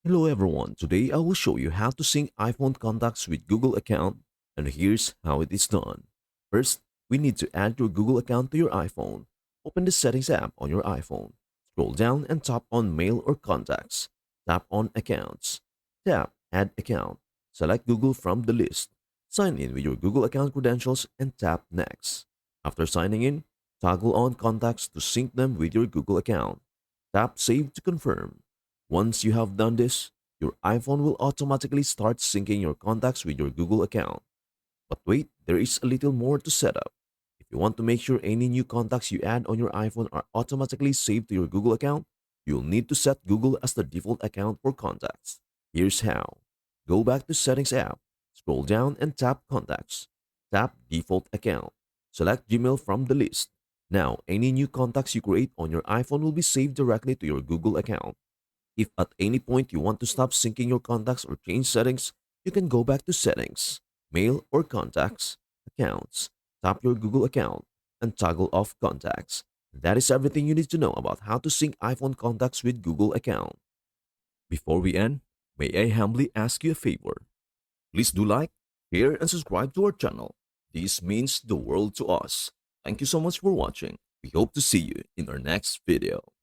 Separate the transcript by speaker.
Speaker 1: Hello everyone, today I will show you how to sync iPhone contacts with Google account, and here's how it is done. First, we need to add your Google account to your iPhone. Open the Settings app on your iPhone. Scroll down and tap on Mail or Contacts. Tap on Accounts. Tap Add Account. Select Google from the list. Sign in with your Google account credentials and tap Next. After signing in, toggle on contacts to sync them with your Google account. Tap Save to confirm. Once you have done this, your iPhone will automatically start syncing your contacts with your Google account. But wait, there is a little more to set up. If you want to make sure any new contacts you add on your iPhone are automatically saved to your Google account, you'll need to set Google as the default account for contacts. Here's how. Go back to Settings app, scroll down and tap Contacts. Tap Default Account. Select Gmail from the list. Now, any new contacts you create on your iPhone will be saved directly to your Google account. If at any point you want to stop syncing your contacts or change settings, you can go back to Settings, Mail or Contacts, Accounts, tap your Google account, and toggle off contacts. That is everything you need to know about how to sync iPhone contacts with Google account. Before we end, may I humbly ask you a favor? Please do like, share, and subscribe to our channel. This means the world to us. Thank you so much for watching. We hope to see you in our next video.